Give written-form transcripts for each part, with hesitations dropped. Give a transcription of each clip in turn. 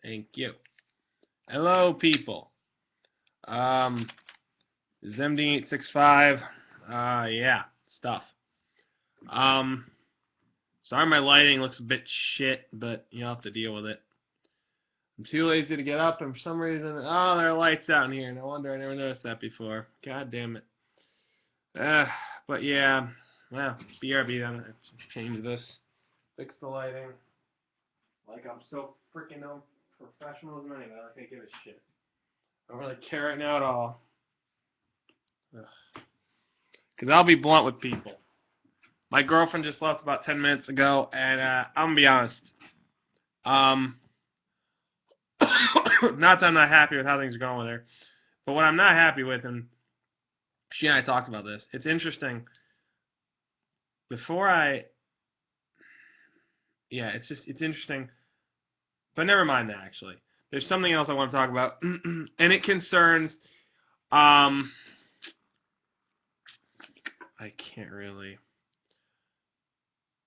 Thank you. Hello, people. This is MD865. Yeah, stuff. Sorry my lighting looks a bit shit, but you'll have to deal with it. I'm too lazy to get up, and for some reason, oh, there are lights out in here. No wonder I never noticed that before. God damn it. But yeah, well, BRB, I'm gonna change this, fix the lighting. Like I'm so freaking professionalism anyway, like I give a shit. I don't really care right now at all. Because I'll be blunt with people. My girlfriend just left about 10 minutes ago, and I'm going to be honest. Not that I'm not happy with how things are going with her, but what I'm not happy with, and she and I talked about this, it's interesting. It's interesting. But never mind that, actually. There's something else I want to talk about, and it concerns, I can't really.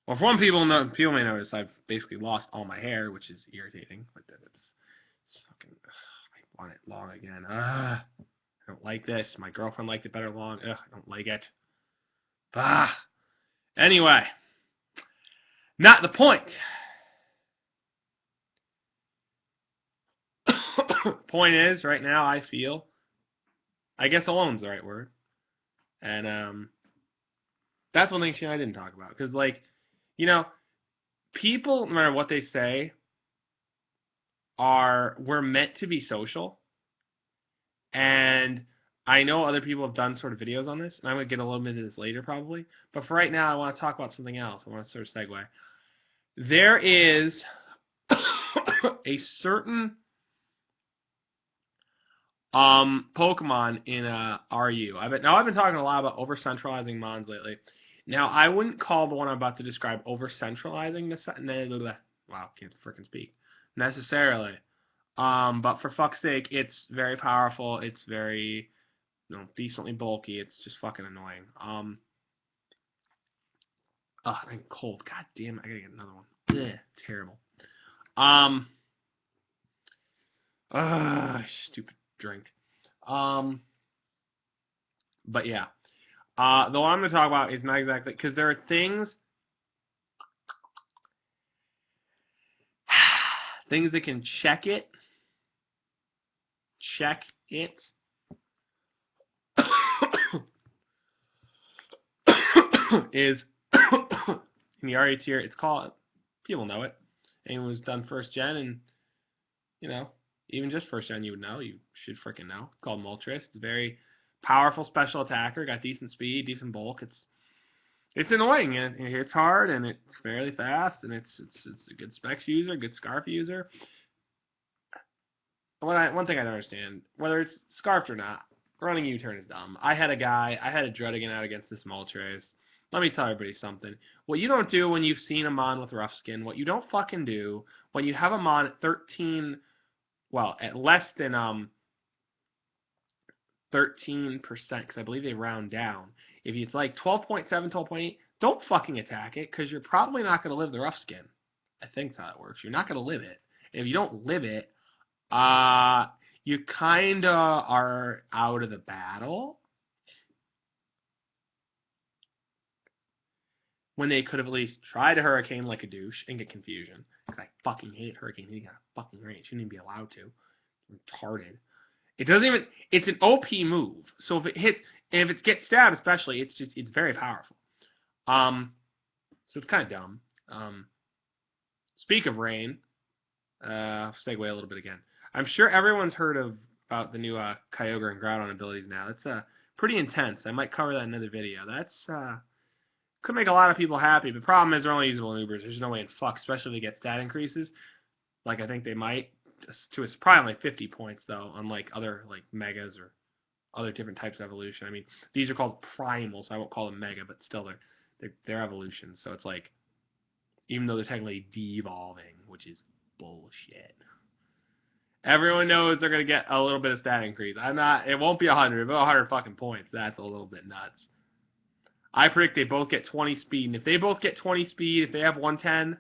Well, for one, people may notice I've basically lost all my hair, which is irritating. But it's fucking. I want it long again. I don't like this. My girlfriend liked it better long. I don't like it. Anyway, not the point. Point is, right now I feel, I guess alone's the right word, and that's one thing she and I didn't talk about, because people, no matter what they say, we're meant to be social, and I know other people have done sort of videos on this, and I'm going to get a little bit into this later probably, but for right now I want to talk about something else. I want to sort of segue. There is a certain Pokemon in RU. I've been talking a lot about over-centralizing Mons lately. Now, I wouldn't call the one I'm about to describe over-centralizing wow, can't freaking speak. Necessarily. But for fuck's sake, it's very powerful. It's very, decently bulky. It's just fucking annoying. I'm cold. God damn it, I gotta get another one. Ugh, terrible. Stupid drink. But yeah. The one I'm going to talk about is not exactly, because there are things that can check it, is in the RU tier. It's called, people know it. Anyone who's done first gen, and even just first gen, you would know. You should freaking know. It's called Moltres. It's a very powerful special attacker. Got decent speed, decent bulk. It's annoying, and it hits hard, and it's fairly fast, and it's a good specs user, good scarf user. One thing I don't understand, whether it's scarfed or not, running U-turn is dumb. I had a Druddigan out against this Moltres. Let me tell everybody something. What you don't do when you've seen a Mon with rough skin, what you don't fucking do when you have a Mon at 13, well, at less than 13%, because I believe they round down. If it's like 12.7, 12.8, don't fucking attack it, because you're probably not going to live the rough skin. I think that's how it works. You're not going to live it. And if you don't live it, you kind of are out of the battle. When they could have at least tried a Hurricane like a douche and get confusion. Because I fucking hate Hurricane. He got a fucking range. Shouldn't even be allowed to. Retarded. It doesn't even, it's an OP move. So if it hits, and if it gets stabbed especially, it's very powerful. So it's kind of dumb. Speak of rain, segue a little bit again. I'm sure everyone's heard about the new Kyogre and Groudon abilities now. It's pretty intense. I might cover that in another video. That's could make a lot of people happy, but the problem is they're only usable in Ubers. There's no way in fuck, especially if they get stat increases. Like I think they might, to probably like 50 points though, unlike other like megas or other different types of evolution. I mean, these are called primal, so I won't call them mega, but still they're evolutions. So it's like, even though they're technically de-evolving, which is bullshit. Everyone knows they're gonna get a little bit of stat increase. It won't be 100, but 100 fucking points. That's a little bit nuts. I predict they both get 20 speed, and if they both get 20 speed, if they have 110,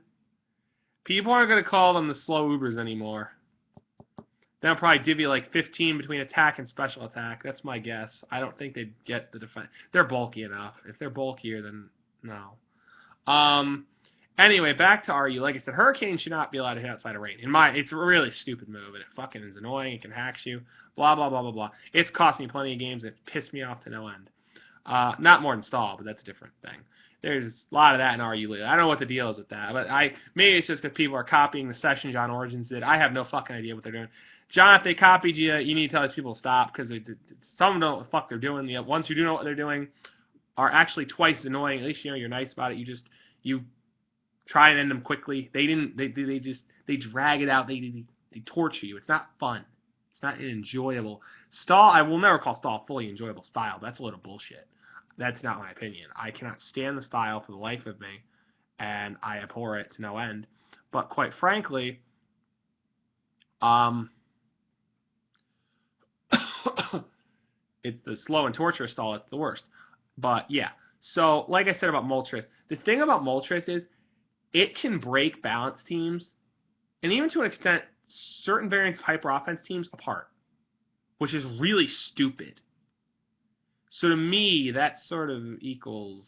people aren't going to call them the slow Ubers anymore. They'll probably divvy like 15 between attack and special attack. That's my guess. I don't think they'd get the defense. They're bulky enough. If they're bulkier, then no. Anyway, back to RU. Like I said, Hurricane should not be allowed to hit outside of rain. It's a really stupid move, and it fucking is annoying. It can hacks you. Blah blah blah blah blah. It's cost me plenty of games. It's pissed me off to no end. Not more than stall, but that's a different thing. There's a lot of that in RU lately. I don't know what the deal is with that, but maybe it's just because people are copying the session John Origins did. I have no fucking idea what they're doing. John, if they copied you, you need to tell these people to stop, because some don't know what the fuck they're doing. The ones who do know what they're doing are actually twice as annoying. At least you're nice about it. You try and end them quickly. They drag it out. They torture you. It's not fun. It's not enjoyable. Stall, I will never call stall fully enjoyable style. That's a load of bullshit. That's not my opinion. I cannot stand the style for the life of me, and I abhor it to no end. But quite frankly, it's the slow and torturous stall that's the worst. But yeah, so like I said about Moltres, the thing about Moltres is it can break balanced teams, and even to an extent, certain variants of hyper offense teams apart, which is really stupid. So to me, that sort of equals.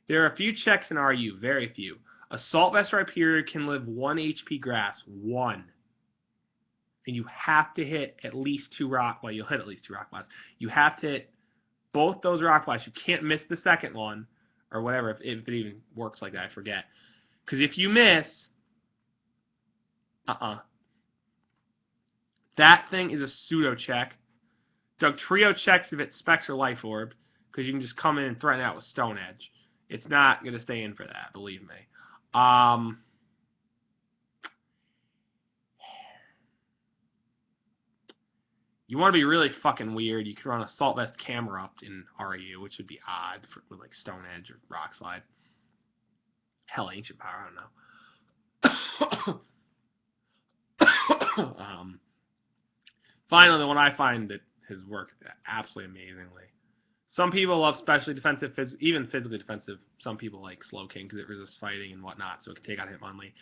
There are a few checks in RU, very few. Assault Vest Rhyperior can live 1 HP grass, 1. And you have to hit at least 2 rock. Well, you'll hit at least 2 rock blasts. You have to hit both those rock blasts. You can't miss the second one, or whatever, if it even works like that. I forget. Because if you miss, that thing is a pseudo check. Doug Trio checks if it's Specs or Life Orb, because you can just come in and threaten out with Stone Edge. It's not going to stay in for that, believe me. You want to be really fucking weird, you could run Assault Vest Camerupt in RU, which would be odd with like Stone Edge or Rock Slide. Hell, Ancient Power, I don't know. Finally, the one I find that has worked absolutely amazingly. Some people love specially defensive, even physically defensive. Some people like Slow King because it resists fighting and whatnot, so it can take out Hitmonlee.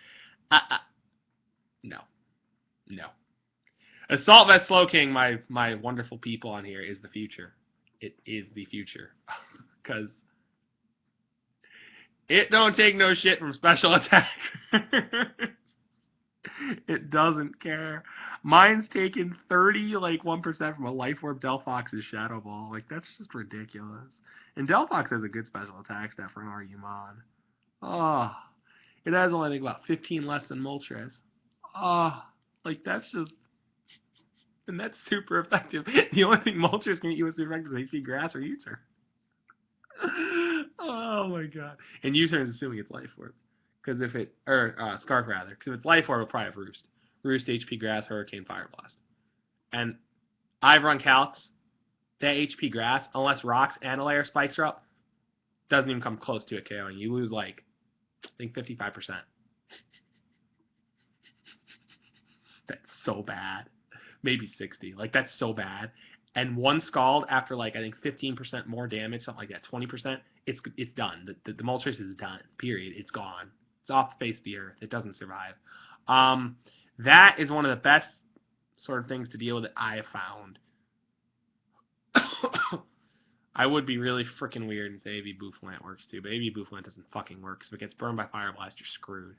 No. Assault Vest Slow King, my wonderful people on here, is the future. It is the future. Because it don't take no shit from special attack. It doesn't care. Mine's taken 1% from a Life Orb Delphox's Shadow Ball. Like, that's just ridiculous. And Delphox has a good special attack stat for an RU mod. Oh. It has only, I think, about 15 less than Moltres. Oh. Like, that's just... And that's super effective. The only thing Moltres can get you with super effective is HP Grass or U-Turn. Oh my god. And U-Turn is assuming it's Life Orb. Because if it... Or, Scarf, rather. Because if it's Life Orb, it'll probably have Roost. Roost, HP Grass, Hurricane, Fire Blast. And I've run calcs. That HP Grass, unless Rocks and a layer spikes are up, doesn't even come close to it KOing. You lose, like, I think 55%. That's so bad. Maybe 60. Like, that's so bad. And one Scald, after, like, I think 15% more damage, something like that, 20%, it's done. The Moltres is done. Period. It's gone. It's off the face of the earth. It doesn't survive. That is one of the best sort of things to deal with that I have found. I would be really freaking weird and say AV Bouffalant works too, but AV Bouffalant doesn't fucking work. So if it gets burned by Fire Blast, you're screwed.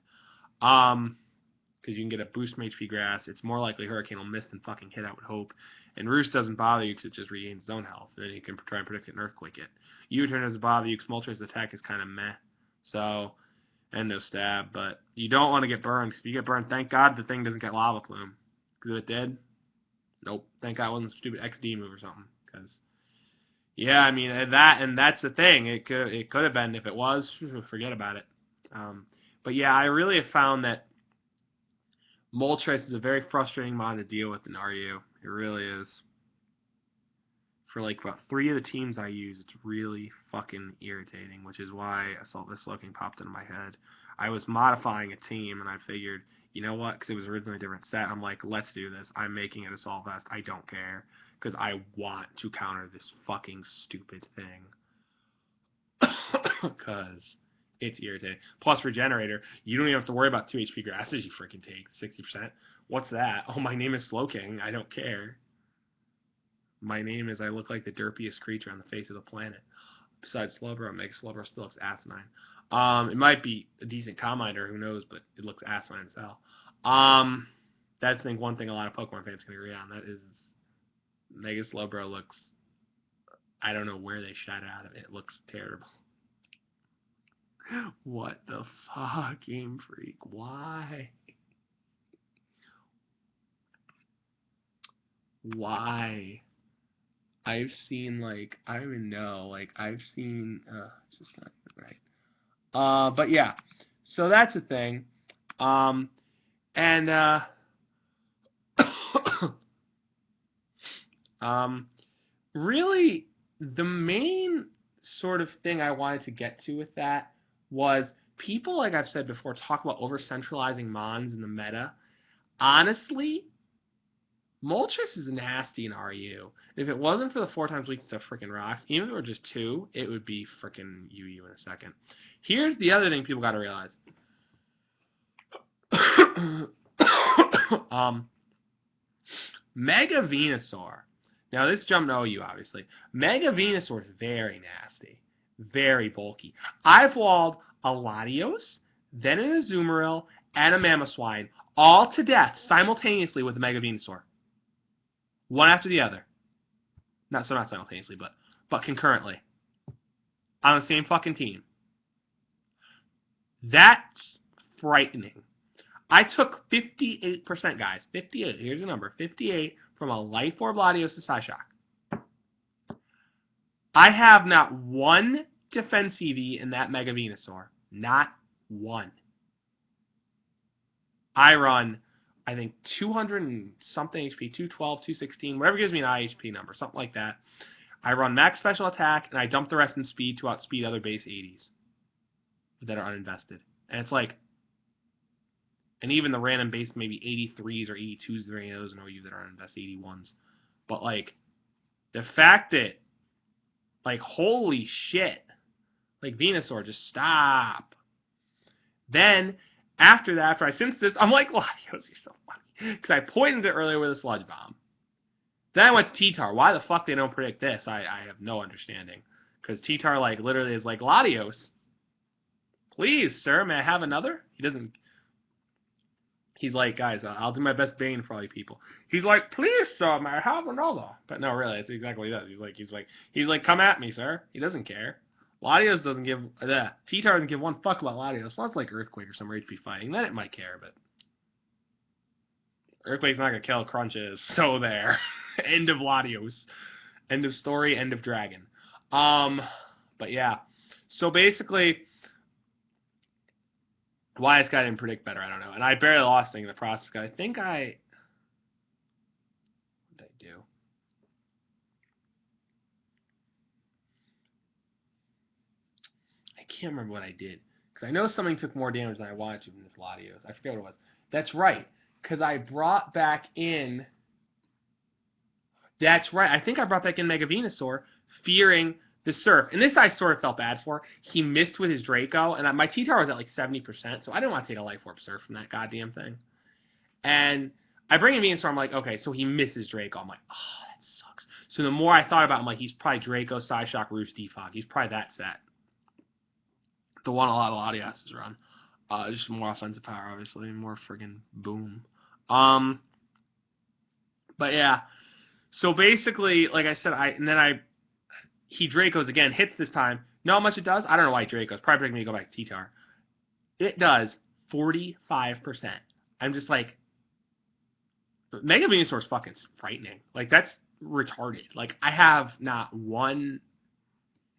Because you can get a boost from HP Grass. It's more likely Hurricane will miss than fucking hit out with Hope. And Roost doesn't bother you because it just regains zone health. And then you can try and predict it and Earthquake it. U-Turn doesn't bother you because Moltres' attack is kind of meh. So, and no stab. But you don't want to get burned, because if you get burned, thank God the thing doesn't get Lava Plume. Because if it did, nope. Thank God it wasn't a stupid XD move or something. Because, yeah, I mean, that's the thing. It could have been. If it was, forget about it. But yeah, I really have found that Moltres is a very frustrating mod to deal with in RU. It really is. For like about 3 of the teams I use, it's really fucking irritating, which is why Assault Vest Slow King popped into my head. I was modifying a team, and I figured, you know what, because it was originally a different set, I'm like, let's do this. I'm making it Assault Vest. I don't care, because I want to counter this fucking stupid thing. Because It's irritating. Plus Regenerator, you don't even have to worry about 2 HP grasses you freaking take. 60%. What's that? Oh, my name is Slowking. I don't care. My name is I look like the derpiest creature on the face of the planet. Besides Slowbro, Mega Slowbro still looks asinine. It might be a decent Combiner, who knows, but it looks asinine as hell. That's, I think, one thing a lot of Pokemon fans can agree on. That is, Mega Slowbro looks, I don't know where they shot it out of it. It looks terrible. What the fuck, Game Freak? Why? Why? I've seen, like, I don't even know, like, I've seen, it's just not even right. But yeah, so that's a thing. And, really, the main sort of thing I wanted to get to with that was people, like I've said before, talk about over-centralizing Mons in the meta. Honestly, Moltres is nasty in RU. If it wasn't for the 4x weak to freaking rocks, even if it were just 2, it would be freaking UU in a second. Here's the other thing people got to realize. Mega Venusaur. Now, this jumped to OU, obviously. Mega Venusaur is very nasty. Very bulky. I've walled a Latios, then an Azumarill, and a Mamoswine, all to death simultaneously with a Mega Venusaur. One after the other. Not simultaneously, but concurrently. On the same fucking team. That's frightening. I took 58%, guys. 58. Here's the number. 58 from a Life Orb Latios to Psyshock. I have not one defense EV in that Mega Venusaur. Not one. I run, I think, 200 and something HP, 212, 216, whatever gives me an IHP number, something like that. I run max special attack, and I dump the rest in speed to outspeed other base 80s that are uninvested. And it's like, and even the random base, maybe 83s or 82s, there are any of those in OU that are uninvested, 81s. But, like, the fact that, like, holy shit, like, Venusaur, just stop. Then, after that, after I sense this, I'm like, Latios, you're so funny. Because I poisoned it earlier with a Sludge Bomb. Then I went to T-Tar. Why the fuck they don't predict this, I have no understanding. Because T-Tar, like, literally is like, Latios, please, sir, may I have another? He doesn't. He's like, guys, I'll do my best Bane for all you people. He's like, please, sir, may I have another? But no, really, that's exactly what he does. He's like, come at me, sir. He doesn't care. Latios doesn't give, T-Tar doesn't give one fuck about Latios. So that's like Earthquake or some HP fighting. Then it might care, but Earthquake's not gonna kill Crunches. So there. End of Latios. End of story, end of dragon. But yeah. So basically, why this guy didn't predict better, I don't know. And I barely lost thing in the process, because I think what did I do? I can't remember what I did. Because I know something took more damage than I wanted to from this Latios. I forget what it was. That's right. Because I brought back in... That's right. I think I brought back in Mega Venusaur, fearing the Surf. And this I sort of felt bad for. He missed with his Draco, and my T-Tar was at like 70%, so I didn't want to take a Life Orb Surf from that goddamn thing. And I bring in Venusaur, I'm like, okay, so he misses Draco. I'm like, oh, that sucks. So the more I thought about it, I'm like, he's probably Draco, Psyshock, Roost, Defog. He's probably that set. The one a lot of Latias run. Just more offensive power, obviously, more friggin' boom. But yeah. So basically, like I said, he Dracos again, hits this time. Know how much it does? I don't know why he Dracos. Probably making me go back to T-Tar. It does 45%. I'm just like, Mega Venusaur is fucking frightening. Like, that's retarded. Like, I have not one.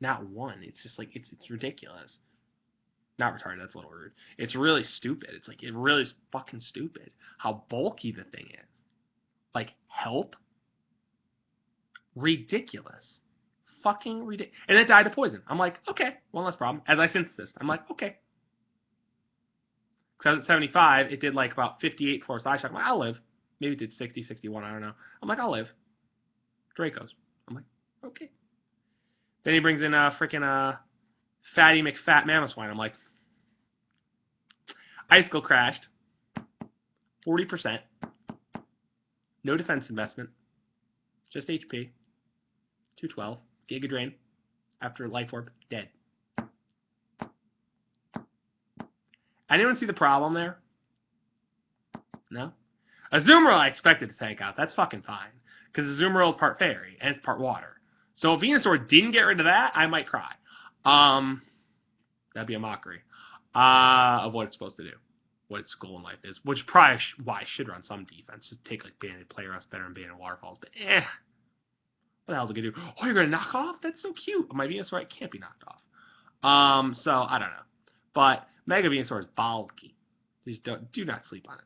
It's just like, it's ridiculous. Not retarded, that's a little rude. It's really stupid. It's like, it really is fucking stupid how bulky the thing is. Like, help? Ridiculous. Fucking ridiculous. And it died to poison. I'm like, okay, one less problem. As I synthesized, I'm like, okay. Because I was at 75, it did like about 58 before Psyshock. I'm like, I'll live. Maybe it did 60, 61, I don't know. I'm like, I'll live. Dracos. I'm like, okay. Then he brings in freaking Fatty McFat Mamoswine. I'm like, Icicle crashed. 40%. No defense investment. Just HP. 212. Giga Drain. After Life Orb. Dead. Anyone see the problem there? No? Azumarill I expected to tank out. That's fucking fine. Because Azumarill is part fairy, and it's part water. So if Venusaur didn't get rid of that, I might cry. That'd be a mockery of what it's supposed to do. What its goal in life is. Which probably why I should run some defense. Just take like Banded Player Rest better than Banded Waterfalls. But what the hell is it going to do? Oh, you're going to knock off? That's so cute. My Venusaur can't be knocked off. So, I don't know. But Mega Venusaur is bulky. Just do not sleep on it.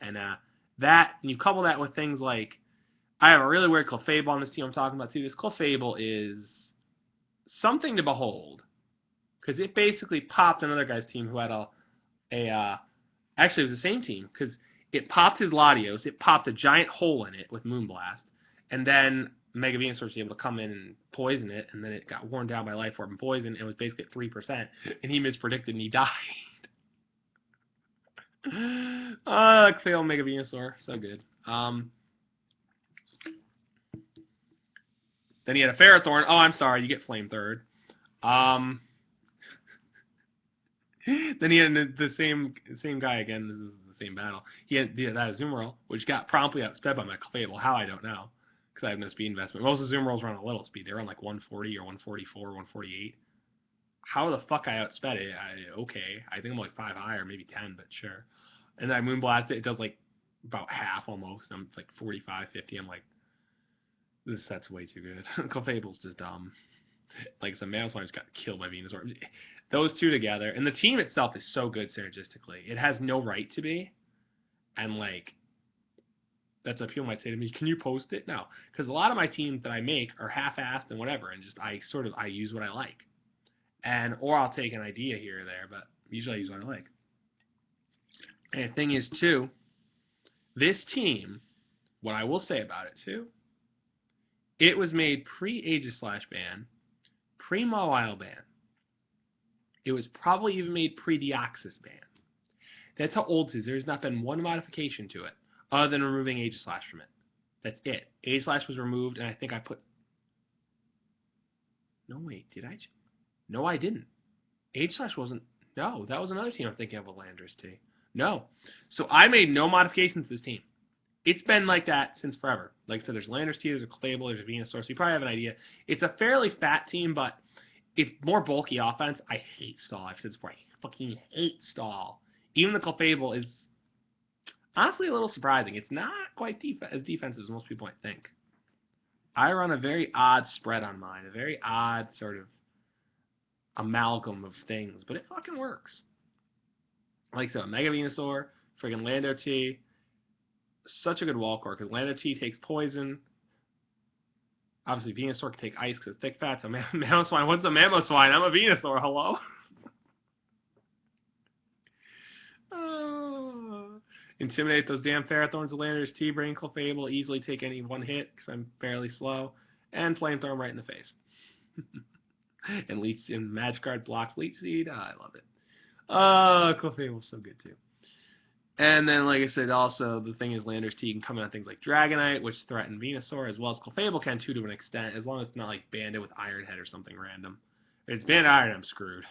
And and you couple that with things like, I have a really weird Clefable on this team I'm talking about too. This Clefable is something to behold. Because it basically popped another guy's team who had actually it was the same team. Because it popped his Latios, it popped a giant hole in it with Moonblast. And then Mega Venusaur was able to come in and poison it. And then it got worn down by Life Orb and Poison. And was basically at 3%. And he mispredicted and he died. Fail Mega Venusaur. So good. Then he had a Ferrothorn. Oh, I'm sorry. You get Flame Third. Then he had the same guy again. This is the same battle. He had that Azumarill, which got promptly outsped by my Clefable. How, I don't know. Because I have no speed investment. Most Azumarills run a little speed. They run like 140 or 144 or 148. How the fuck I outsped it? Okay. I think I'm like 5 higher, maybe 10, but sure. And then I Moonblast it. It does like about half almost. I'm like 45, 50. I'm like, this set's way too good. Clefable's just dumb. Like some Mamoswine just got killed by Venusaur. Those two together, and the team itself is so good synergistically. It has no right to be, and like that's what people might say to me. Can you post it? No, because a lot of my teams that I make are half-assed and whatever, and just I use what I like, or I'll take an idea here or there, but usually I use what I like. And the thing is too, this team, what I will say about it too, it was made pre-Aegislash ban, pre-Mawile ban. It was probably even made pre-Deoxys ban. That's how old it is. There's not been one modification to it other than removing Aegislash from it. That's it. Aegislash was removed, and I think I put... No, wait, did I? No, I didn't. Aegislash wasn't... No, that was another team I'm thinking of with Landorus T. No. So I made no modifications to this team. It's been like that since forever. Like I said, there's Landorus T, there's a Clefable, there's a Venusaur, so you probably have an idea. It's a fairly fat team, but it's more bulky offense. I hate Stall. I've said this before. I fucking hate Stall. Even the Clefable is honestly a little surprising. It's not quite as defensive as most people might think. I run a very odd spread on mine, a very odd sort of amalgam of things, but it fucking works. Like so, Mega Venusaur, friggin' Lando T, such a good wall core because Lando T takes poison. Obviously, Venusaur can take ice because it's thick fat. So Mamoswine, what's a Mamoswine? I'm a Venusaur. Hello. Intimidate those damn Ferrothorns of Landorus T. Brain Clefable. Easily take any one hit because I'm fairly slow. And Flamethrower right in the face. And Magikarp blocks Leech Seed. I love it. Clefable's so good too. And then, like I said, also, the thing is Landorus T can come in on things like Dragonite, which threaten Venusaur, as well as Clefable can, too, to an extent, as long as it's not, like, banded with Iron Head or something random. If it's banded Iron, I'm screwed.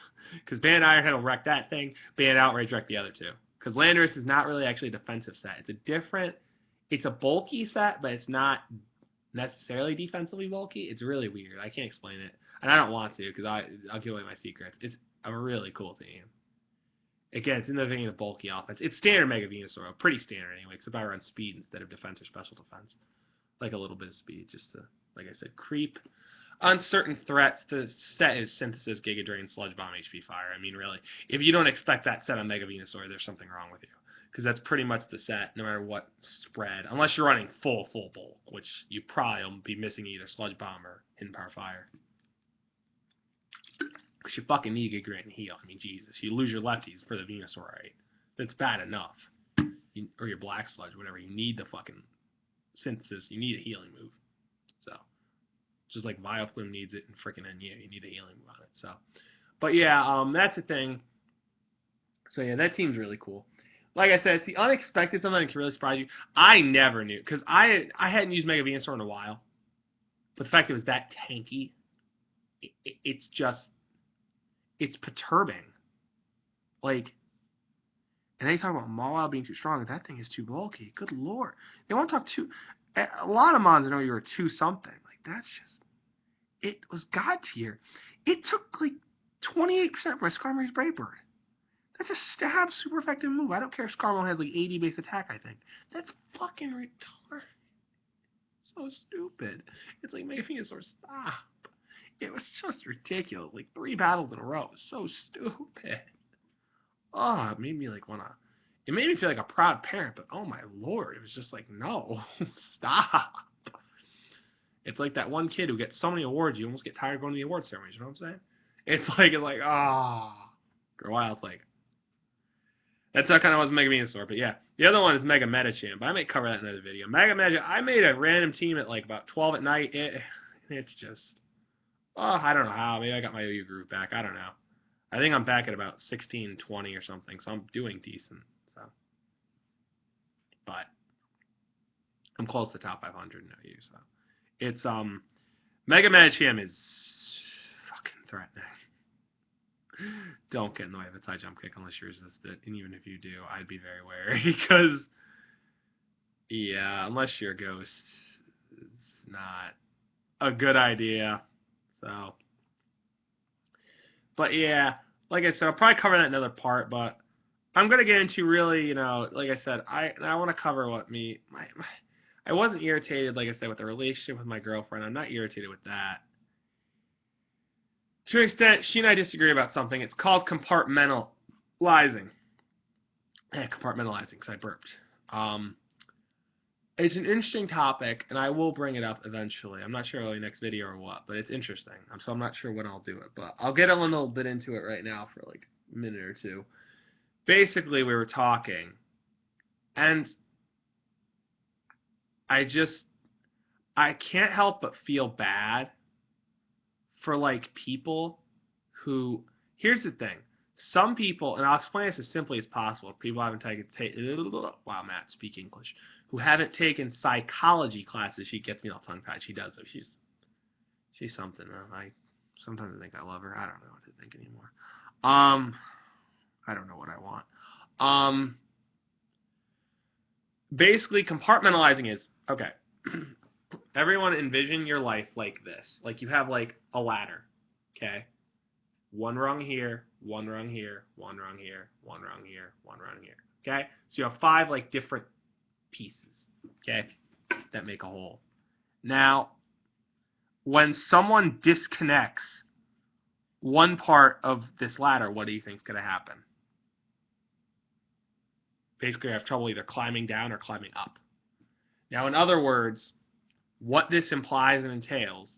Because banded Iron Head will wreck that thing, banded Outrage wreck the other two. Because Landorus is not really actually a defensive set. It's a bulky set, but it's not necessarily defensively bulky. It's really weird. I can't explain it. And I don't want to, because I'll give away my secrets. It's a really cool team. Again, it's in the vein of bulky offense. It's standard Mega Venusaur, pretty standard anyway, except I run speed instead of defense or special defense. Like a little bit of speed, just to, like I said, creep. On certain threats, the set is Synthesis, Giga Drain, Sludge Bomb, HP Fire. I mean, really, if you don't expect that set on Mega Venusaur, there's something wrong with you. Because that's pretty much the set, no matter what spread. Unless you're running full bulk, which you probably will be missing either Sludge Bomb or Hidden Power Fire. Because you fucking need Giga Drain and heal. I mean, Jesus. You lose your lefties for the Venusaur, right? That's bad enough. Or your Black Sludge, whatever. You need the fucking Synthesis. You need a healing move. So, just like Vileplume needs it and freaking NU. You need a healing move on it. So, but yeah, that's the thing. So yeah, that team's really cool. Like I said, it's the unexpected something that can really surprise you. I never knew because I hadn't used Mega Venusaur in a while, but the fact it was that tanky, it's just it's perturbing. Like, and then you talk about Mawile being too strong. That thing is too bulky. Good lord, they want to talk too. A lot of mons know you were two something. Like that's just it was god tier. It took like 28% for a Skarmory's Brave Bird. That's a stab super effective move. I don't care if Skarmo has like 80 base attack, I think. That's fucking retarded. So stupid. It's like Mega Venusaur, stop. It was just ridiculous. Like 3 battles in a row. It was so stupid. Oh, it made me like wanna it made me feel like a proud parent, but oh my lord, it was just like, no, stop. It's like that one kid who gets so many awards, you almost get tired of going to the award ceremonies, you know what I'm saying? It's like, ah. For a while, it's like, that's how kind of was Mega Venusaur, but yeah. The other one is Mega Medicham, but I may cover that in another video. Mega Medicham, I made a random team at like about 12 at night. It's just, oh, I don't know how. Maybe I got my OU groove back. I don't know. I think I'm back at about 16, 20 or something, so I'm doing decent. So, but I'm close to top 500 in OU. So, it's Mega Medicham is fucking threatening. Don't get in the way of its high jump kick unless you resist it. And even if you do, I'd be very wary because, yeah, unless you're a ghost, it's not a good idea. So, but yeah, like I said, I'll probably cover that in another part. But I'm gonna get into really, you know, like I said, I want to cover what I wasn't irritated, like I said, with the relationship with my girlfriend. I'm not irritated with that. To an extent, she and I disagree about something. It's called compartmentalizing. Compartmentalizing, because I burped. It's an interesting topic, and I will bring it up eventually. I'm not sure really next video or what, but it's interesting. So I'm not sure when I'll do it, but I'll get a little bit into it right now for like a minute or two. Basically, we were talking, and I can't help but feel bad for like people who, here's the thing, some people, and I'll explain this as simply as possible, people haven't taken, wow, Matt, speak English, who haven't taken psychology classes. She gets me all tongue-tied. She does, so she's something. Sometimes I think I love her. I don't know what to think anymore. I don't know what I want. Basically, compartmentalizing is, okay, everyone envision your life like this. Like you have like a ladder, okay? One rung here, one rung here, one rung here, one rung here, one rung here, okay? So you have 5 like different pieces, okay, that make a whole. Now, when someone disconnects one part of this ladder, what do you think is going to happen? Basically, you have trouble either climbing down or climbing up. Now, in other words, what this implies and entails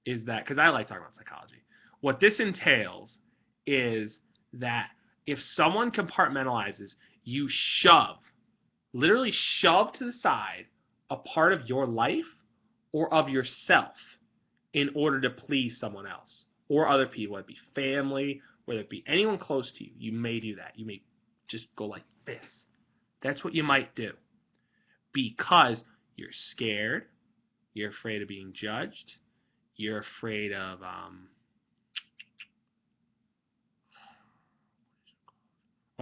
is that, because I like talking about psychology, what this entails is that if someone compartmentalizes, you shove, literally shove to the side a part of your life or of yourself in order to please someone else or other people, whether it be family, whether it be anyone close to you. You may do that. You may just go like this. That's what you might do because you're scared. You're afraid of being judged. You're afraid of, well,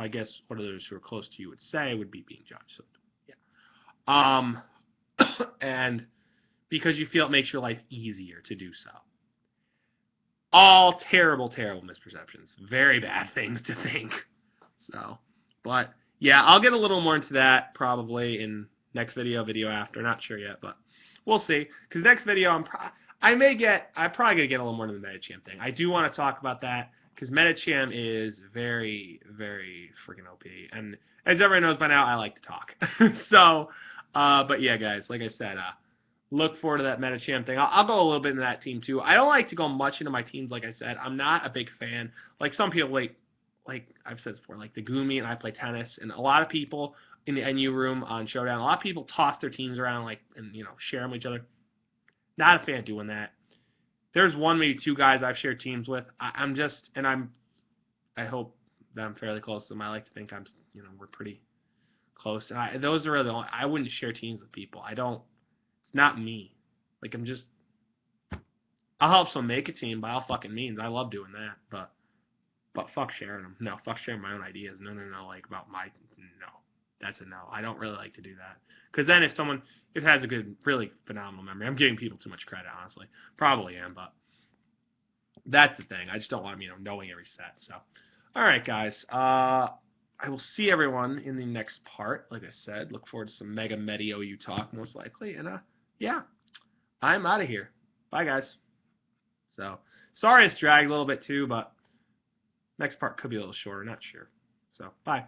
I guess what others who are close to you would say would be being judged. So, yeah. And because you feel it makes your life easier to do so. All terrible, terrible misperceptions. Very bad things to think. So, but yeah, I'll get a little more into that probably in next video after. Not sure yet, but we'll see. Because next video, I'm probably gonna get a little more into the Medicham thing. I do want to talk about that because Medicham is very, very freaking OP, and as everyone knows by now, I like to talk. So, but yeah, guys, like I said, look forward to that Medicham thing. I'll go a little bit into that team too. I don't like to go much into my teams, like I said. I'm not a big fan. Like some people, like I've said before, like the Gumi and I play tennis, and a lot of people in the NU room on Showdown, a lot of people toss their teams around and share them with each other. Not a fan of doing that. There's one, maybe 2 guys I've shared teams with. I hope them fairly close to them. I like to think we're pretty close. And those are the only, I wouldn't share teams with people. I don't. It's not me. Like I'll help someone make a team by all fucking means. I love doing that, but fuck sharing them. No, fuck sharing my own ideas. No, like about no. That's a no. I don't really like to do that. Because then if it has a good, really phenomenal memory, I'm giving people too much credit, honestly. Probably am, but that's the thing. I just don't want them, knowing every set. So, all right, guys. I will see everyone in the next part. Like I said, look forward to some Mega Medi OU talk, most likely. And, yeah, I'm out of here. Bye, guys. So, sorry it's dragged a little bit, too, but next part could be a little shorter. Not sure. So, bye.